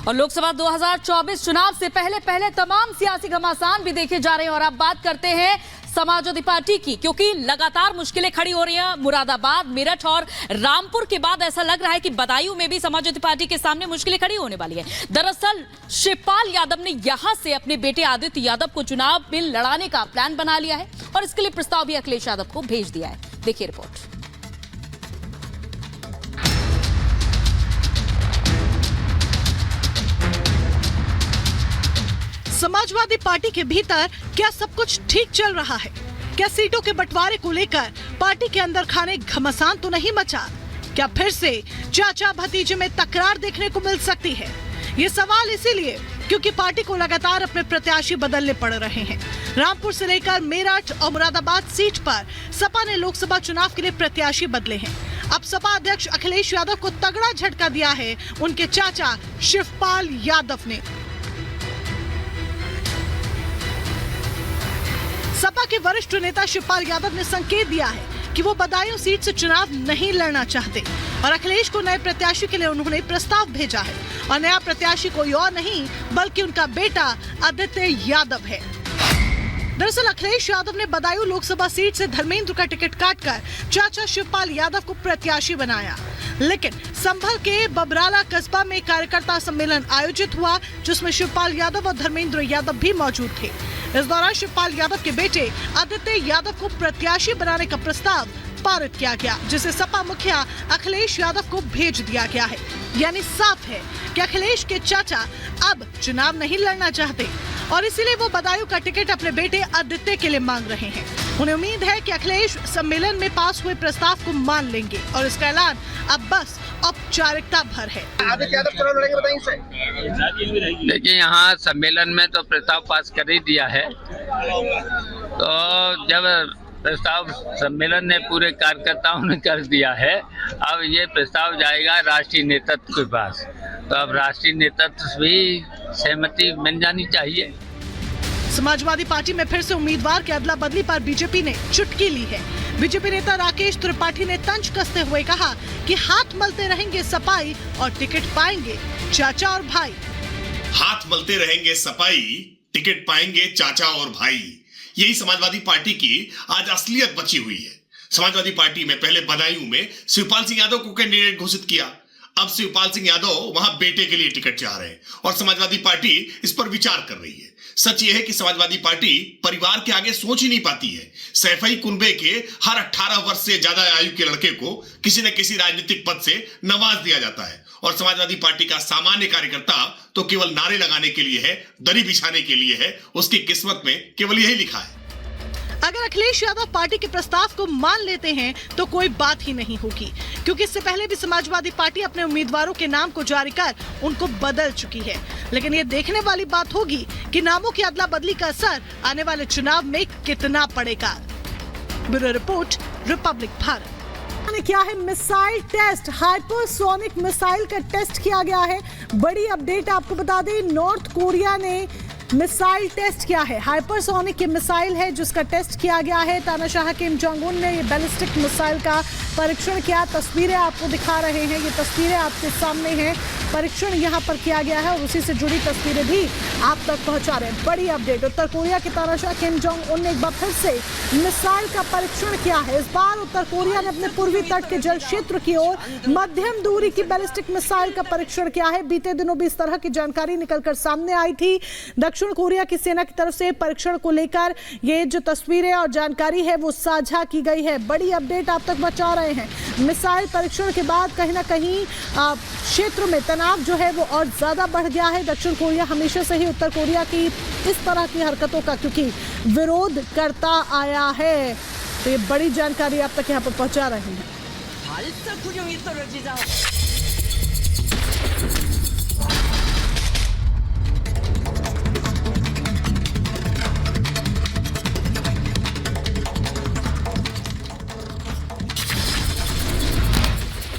और लोकसभा 2024 चुनाव से पहले तमाम सियासी घमासान भी देखे जा रहे हैं। और अब बात करते हैं समाजवादी पार्टी की, क्योंकि लगातार मुश्किलें खड़ी हो रही हैं। मुरादाबाद, मेरठ और रामपुर के बाद ऐसा लग रहा है कि बदायूं में भी समाजवादी पार्टी के सामने मुश्किलें खड़ी होने वाली है। दरअसल शिवपाल यादव ने यहां से अपने बेटे आदित्य यादव को चुनाव में लड़ाने का प्लान बना लिया है और इसके लिए प्रस्ताव भी अखिलेश यादव को भेज दिया है। देखिए रिपोर्ट। समाजवादी पार्टी के भीतर क्या सब कुछ ठीक चल रहा है? क्या सीटों के बंटवारे को लेकर पार्टी के अंदर खाने घमासान तो नहीं मचा? क्या फिर से चाचा भतीजे में तकरार देखने को मिल सकती है? ये सवाल इसीलिए क्योंकि पार्टी को लगातार अपने प्रत्याशी बदलने पड़ रहे हैं। रामपुर से लेकर मेरठ और मुरादाबाद सीट पर सपा ने लोकसभा चुनाव के लिए प्रत्याशी बदले हैं। अब सपा अध्यक्ष अखिलेश यादव को तगड़ा झटका दिया है उनके चाचा शिवपाल यादव ने। सपा के वरिष्ठ नेता शिवपाल यादव ने संकेत दिया है कि वो बदायूं सीट से चुनाव नहीं लड़ना चाहते और अखिलेश को नए प्रत्याशी के लिए उन्होंने प्रस्ताव भेजा है। और नया प्रत्याशी कोई और नहीं बल्कि उनका बेटा आदित्य यादव है। दरअसल अखिलेश यादव ने बदायूं लोकसभा सीट से धर्मेंद्र का टिकट काटकर चाचा शिवपाल यादव को प्रत्याशी बनाया, लेकिन संभल के बबराला कस्बा में कार्यकर्ता सम्मेलन आयोजित हुआ जिसमें शिवपाल यादव और धर्मेंद्र यादव भी मौजूद थे। इस दौरान शिवपाल यादव के बेटे आदित्य यादव को प्रत्याशी बनाने का प्रस्ताव पारित किया गया, जिसे सपा मुखिया अखिलेश यादव को भेज दिया गया है। यानी साफ है कि अखिलेश के चाचा अब चुनाव नहीं लड़ना चाहते और इसीलिए वो बदायूं का टिकट अपने बेटे आदित्य के लिए मांग रहे हैं। उन्हें उम्मीद है कि अखिलेश सम्मेलन में पास हुए प्रस्ताव को मान लेंगे और इसका ऐलान अब बस औपचारिकता भर है। आदित्य यादव चुनाव लड़ेंगे, बताइए। देखिए, यहाँ सम्मेलन में तो प्रस्ताव पास कर ही दिया है, तो जब प्रस्ताव सम्मेलन ने पूरे कार्यकर्ताओं ने कर दिया है, अब ये प्रस्ताव जाएगा राष्ट्रीय नेतृत्व के पास। तो अब राष्ट्रीय नेतृत्व भी सहमति मिल जानी चाहिए। समाजवादी पार्टी में फिर से उम्मीदवार के अदला बदली पर बीजेपी ने चुटकी ली है। बीजेपी नेता राकेश त्रिपाठी ने तंज कसते हुए कहा कि हाथ मलते रहेंगे सपाई और टिकट पाएंगे चाचा और भाई। हाथ मलते रहेंगे सपाई, टिकट पाएंगे चाचा और भाई। यही समाजवादी पार्टी की आज असलियत बची हुई है। समाजवादी पार्टी में पहले बदायूं में शिवपाल सिंह यादव को कैंडिडेट घोषित किया, अब शिवपाल सिंह यादव वहां बेटे के लिए टिकट चाह रहे हैं और समाजवादी पार्टी इस पर विचार कर रही है। सच ये है कि समाजवादी पार्टी परिवार के आगे सोच ही नहीं पाती है। सैफई कुनबे के हर 18 वर्ष से ज्यादा आयु के लड़के को किसी न किसी राजनीतिक पद से नवाज दिया जाता है और समाजवादी पार्टी का सामान्य कार्यकर्ता तो केवल नारे लगाने के लिए है, दरी बिछाने के लिए है। उसकी किस्मत में केवल यही लिखा है। अगर अखिलेश यादव पार्टी के प्रस्ताव को मान लेते हैं तो कोई बात ही नहीं होगी, क्योंकि इससे पहले भी समाजवादी पार्टी अपने उम्मीदवारों के नाम को जारी कर उनको बदल चुकी है। लेकिन ये देखने वाली बात होगी कि नामों की अदला बदली का असर आने वाले चुनाव में कितना पड़ेगा। Bureau report, Republic Bharat. क्या है मिसाइल टेस्ट, हाइपरसोनिक मिसाइल का टेस्ट किया गया है। बड़ी अपडेट आपको बता दें, नॉर्थ कोरिया ने मिसाइल टेस्ट किया है। हाइपरसोनिक की मिसाइल है जिसका टेस्ट किया गया है। तानाशाह किम जोंग उन ने ये बैलिस्टिक मिसाइल का परीक्षण किया। तस्वीरें आपको दिखा रहे हैं, ये तस्वीरें आपके सामने हैं। परीक्षण यहाँ पर किया गया है और उसी से जुड़ी तस्वीरें भी आप तक पहुँचा रहे हैं। बड़ी अपडेट, उत्तर कोरिया के तानाशाह किम जोंग उन ने एक बार फिर से मिसाइल का परीक्षण किया है। इस बार उत्तर कोरिया ने अपने पूर्वी तट के जल क्षेत्र की ओर मध्यम दूरी की बैलिस्टिक मिसाइल का परीक्षण किया है। बीते दिनों भी इस तरह की जानकारी निकलकर सामने आई थी। दक्षिण कोरिया की सेना की तरफ से परीक्षण को लेकर ये जो तस्वीरें और जानकारी है वो साझा की गई है। बड़ी अपडेट आप तक पहुंचा रहे हैं। मिसाइल परीक्षण के बाद कहीं ना कहीं क्षेत्र में तनाव जो है वो और ज्यादा बढ़ गया है। दक्षिण कोरिया हमेशा से ही उत्तर कोरिया की इस तरह की हरकतों का क्योंकि विरोध करता आया है, तो ये बड़ी जानकारी आप तक यहाँ पर पहुंचा रहे हैं।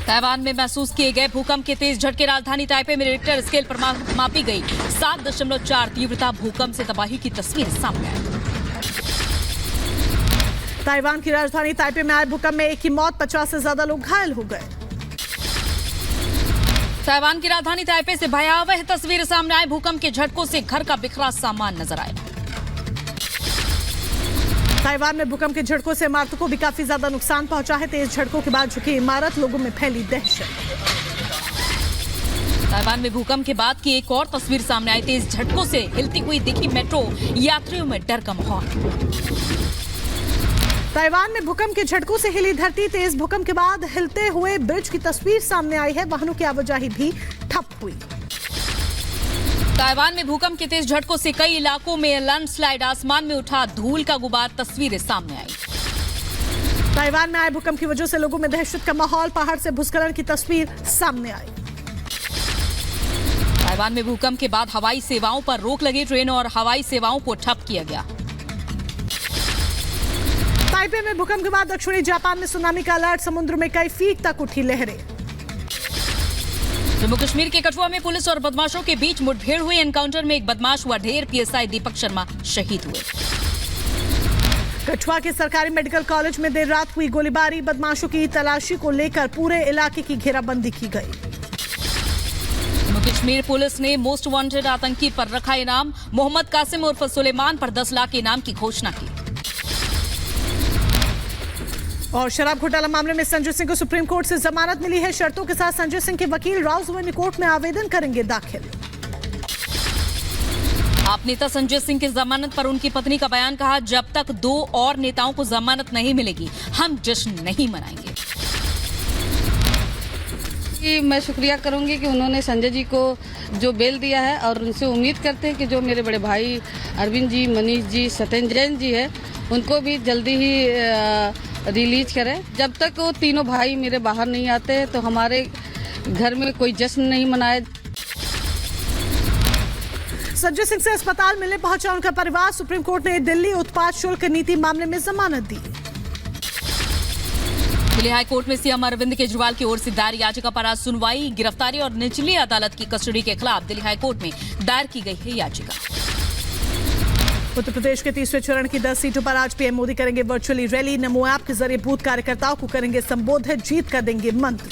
ताइवान में महसूस किए गए भूकंप के तेज झटके राजधानी ताइपे में रिक्टर स्केल पर मापी गई 7.4 तीव्रता भूकंप से तबाही की तस्वीर सामने आई। ताइवान की राजधानी ताइपे में आए भूकंप में एक की मौत, 50 से ज्यादा लोग घायल हो गए। ताइवान की राजधानी ताइपे से भयावह तस्वीर सामने आई। भूकंप के झटकों से घर का बिखरा सामान नजर आया। ताइवान में भूकंप के झटकों से इमारतों को भी काफी ज्यादा नुकसान पहुंचा है। तेज झटकों के बाद झुकी इमारत, लोगों में फैली दहशत। ताइवान में भूकंप के बाद की एक और तस्वीर सामने आई। तेज झटकों से हिलती हुई दिखी मेट्रो, यात्रियों में डर का माहौल। ताइवान में भूकंप के झटकों से हिली धरती। तेज भूकंप के बाद हिलते हुए ब्रिज की तस्वीर सामने आई है। वाहनों की आवाजाही भी ठप हुई। ताइवान में भूकंप के तेज झटकों से कई इलाकों में लैंडस्लाइड, आसमान में उठा धूल का गुबार, तस्वीरें सामने आई। ताइवान में आए भूकंप की वजह से लोगों में दहशत का माहौल। पहाड़ से भूस्खलन की तस्वीर सामने आई। ताइवान में भूकंप के बाद हवाई सेवाओं पर रोक लगी। ट्रेन और हवाई सेवाओं को ठप किया गया। ताइपे में भूकंप के बाद दक्षिणी जापान में सुनामी का अलर्ट। समुद्र में कई फीट तक उठी लहरें। जम्मू कश्मीर के कठुआ में पुलिस और बदमाशों के बीच मुठभेड़ हुई। एनकाउंटर में एक बदमाश हुआ ढेर। पीएसआई दीपक शर्मा शहीद हुए। कठुआ के सरकारी मेडिकल कॉलेज में देर रात हुई गोलीबारी। बदमाशों की तलाशी को लेकर पूरे इलाके की घेराबंदी की गई। जम्मू कश्मीर पुलिस ने मोस्ट वांटेड आतंकी पर रखा इनाम। मोहम्मद कासिम उर्फ सुलेमान पर 10 लाख इनाम की घोषणा की। और शराब घोटाला मामले में संजय सिंह को सुप्रीम कोर्ट से जमानत मिली है। शर्तों के साथ संजय सिंह के वकील राउजवेन्यू कोर्ट में आवेदन करेंगे दाखिल। आप नेता संजय सिंह की जमानत पर उनकी पत्नी का बयान, कहा जब तक 2 और नेताओं को जमानत नहीं मिलेगी हम जश्न नहीं मनाएंगे। मैं शुक्रिया करूंगी कि उन्होंने संजय जी को जो बेल दिया है और उनसे उम्मीद करते हैं कि जो मेरे बड़े भाई अरविंद जी, मनीष जी, सत्येंद्र जैन जी है उनको भी जल्दी ही रिलीज करें। जब तक वो तीनों भाई मेरे बाहर नहीं आते तो हमारे घर में कोई जश्न नहीं मनाया। संजय सिंह से अस्पताल मिलने पहुंचा उनका परिवार। सुप्रीम कोर्ट ने दिल्ली उत्पाद शुल्क नीति मामले में जमानत दी। दिल्ली हाईकोर्ट में सीएम अरविंद केजरीवाल की ओर से दायर याचिका पर आज सुनवाई। गिरफ्तारी और निचली अदालत की कस्टडी के खिलाफ दिल्ली हाईकोर्ट में दायर की गई है याचिका। उत्तर प्रदेश के तीसरे चरण की 10 सीटों पर आज पीएम मोदी करेंगे वर्चुअली रैली। नमो ऐप के जरिए बूथ कार्यकर्ताओं को करेंगे संबोधित। जीत का देंगे मंत्र।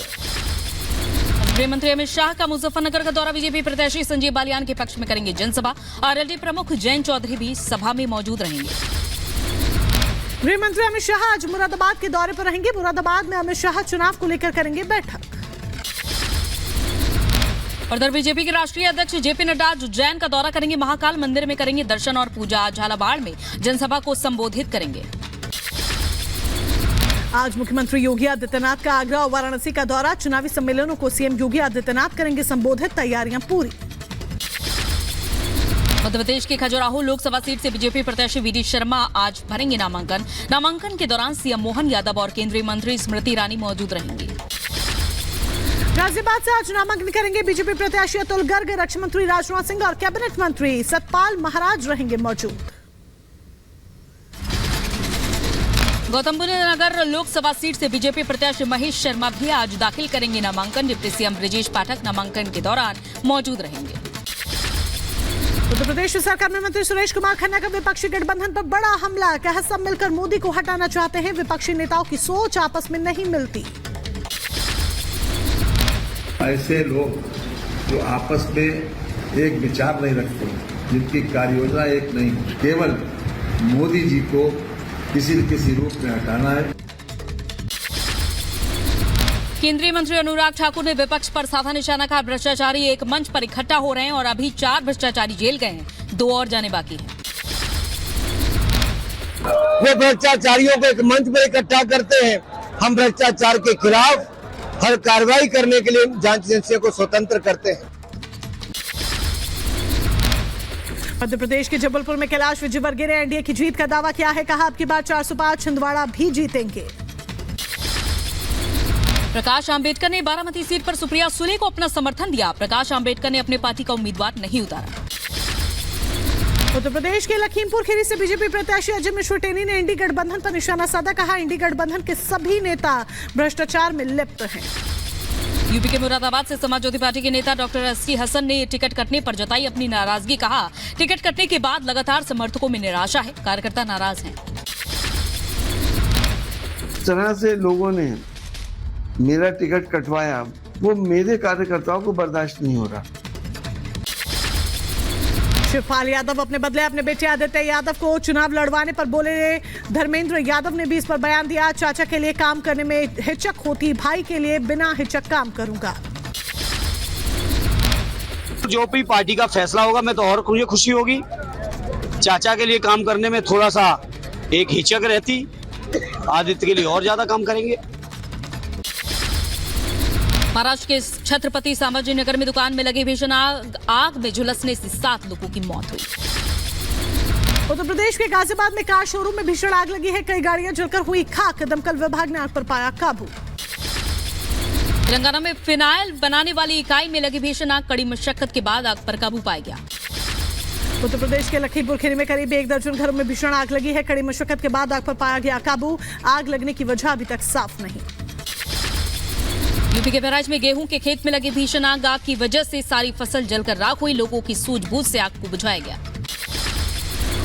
गृह मंत्री अमित शाह का मुजफ्फरनगर का दौरा। बीजेपी प्रत्याशी संजीव बालियान के पक्ष में करेंगे जनसभा। आरएलडी प्रमुख जयंत चौधरी भी सभा में मौजूद रहेंगे। गृह मंत्री अमित शाह आज मुरादाबाद के दौरे पर रहेंगे। मुरादाबाद में अमित शाह चुनाव को लेकर करेंगे बैठक। उधर बीजेपी के राष्ट्रीय अध्यक्ष जेपी नड्डा आज उज्जैन का दौरा करेंगे। महाकाल मंदिर में करेंगे दर्शन और पूजा। आज झालावाड़ में जनसभा को संबोधित करेंगे। आज मुख्यमंत्री योगी आदित्यनाथ का आगरा और वाराणसी का दौरा। चुनावी सम्मेलनों को सीएम योगी आदित्यनाथ करेंगे संबोधित। तैयारियां पूरी। मध्य प्रदेश के खजुराहो लोकसभा सीट से बीजेपी प्रत्याशी वीडी शर्मा आज भरेंगे नामांकन। नामांकन के दौरान सीएम मोहन यादव और केंद्रीय मंत्री स्मृति ईरानी मौजूद रहेंगी। गाजियाबाद से आज नामांकन करेंगे बीजेपी प्रत्याशी अतुल गर्ग। रक्षा मंत्री राजनाथ सिंह और कैबिनेट मंत्री सतपाल महाराज रहेंगे मौजूद। गौतम बुद्ध नगर लोकसभा सीट से बीजेपी प्रत्याशी महेश शर्मा भी आज दाखिल करेंगे नामांकन। डिप्टी सीएम ब्रजेश पाठक नामांकन के दौरान मौजूद रहेंगे। उत्तर प्रदेश सरकार में मंत्री सुरेश कुमार खन्ना का विपक्षी गठबंधन पर बड़ा हमला। कहा सब मिलकर मोदी को हटाना चाहते हैं। विपक्षी नेताओं की सोच आपस में नहीं मिलती। ऐसे लोग जो आपस में एक विचार नहीं रखते, जिनकी कार्य योजना एक नहीं, केवल मोदी जी को किसी न किसी रूप में हटाना है। केंद्रीय मंत्री अनुराग ठाकुर ने विपक्ष पर साधा निशाना। कहा भ्रष्टाचारी एक मंच पर इकट्ठा हो रहे हैं और अभी 4 भ्रष्टाचारी जेल गए हैं, 2 और जाने बाकी हैं। वो भ्रष्टाचारियों को एक मंच पर इकट्ठा करते हैं। हम भ्रष्टाचार के खिलाफ हर कार्रवाई करने के लिए जांच एजेंसियों को स्वतंत्र करते हैं। मध्य प्रदेश के जबलपुर में कैलाश विजयवर्गीय ने एनडीए की जीत का दावा किया है। कहा अब की बार 405 छिंदवाड़ा भी जीतेंगे। प्रकाश आंबेडकर ने बारामती सीट पर सुप्रिया सुले को अपना समर्थन दिया। प्रकाश आंबेडकर ने अपने पार्टी का उम्मीदवार नहीं उतारा। उत्तर प्रदेश के लखीमपुर खीरी से बीजेपी प्रत्याशी अजय मिश्र टेनी ने इंडी गठबंधन पर निशाना साधा। कहा इंडी गठबंधन के सभी नेता भ्रष्टाचार में लिप्त हैं। यूपी के मुरादाबाद से समाजवादी पार्टी के नेता डॉक्टर एसटी हसन ने टिकट कटने पर जताई अपनी नाराजगी। कहा टिकट कटने के बाद लगातार समर्थकों में निराशा है, कार्यकर्ता नाराज हैं। इस तरह से लोगों ने मेरा टिकट कटवाया वो मेरे कार्यकर्ताओं को बर्दाश्त नहीं हो रहा। शिवपाल यादव अपने बदले अपने बेटे आदित्य यादव को चुनाव लड़वाने पर बोले धर्मेंद्र यादव ने भी इस पर बयान दिया। चाचा के लिए काम करने में हिचक होती, भाई के लिए बिना हिचक काम करूंगा। जो भी पार्टी का फैसला होगा मैं तो और मुझे खुशी होगी। चाचा के लिए काम करने में थोड़ा सा एक हिचक रहती, आदित्य के लिए और ज्यादा काम करेंगे। महाराष्ट्र के छत्रपति संभाजी नगर में दुकान में लगी भीषण आग में झुलसने से 7 लोगों की मौत हुई। उत्तर प्रदेश के गाजियाबाद में कार शोरूम में भीषण आग लगी है। कई गाड़ियां जलकर हुई खाक। दमकल विभाग ने आग पर पाया काबू। तेलंगाना में फिनाइल बनाने वाली इकाई में लगी भीषण आग, कड़ी मशक्कत के बाद आग पर काबू पाया गया। उत्तर प्रदेश के लखीमपुर खीरी में करीब 1 दर्जन घरों में भीषण आग लगी है। कड़ी मशक्कत के बाद आग पर पाया गया काबू। आग लगने की वजह अभी तक साफ नहीं। यूपी के बहराइच में गेहूं के खेत में लगी भीषण आग की वजह से सारी फसल जलकर राख हुई। लोगों की सूझबूझ से आग को बुझाया गया।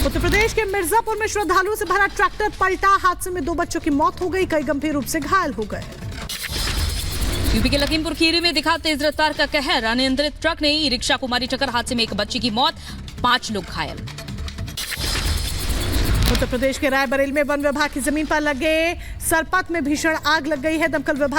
उत्तर प्रदेश के मिर्जापुर में श्रद्धालुओं से भरा ट्रैक्टर पलटा। हादसे में 2 बच्चों की मौत हो गई, कई गंभीर रूप से घायल हो गए। यूपी के लखीमपुर खीरी में दिखा तेज रफ्तार का कहर। अनियंत्रित ट्रक ने ई रिक्शा को मारी टक्कर। हादसे में 1 बच्ची की मौत, 5 लोग घायल। उत्तर प्रदेश के रायबरेली में वन विभाग की जमीन पर लगे सरपत में भीषण आग लग गई है। दमकल विभाग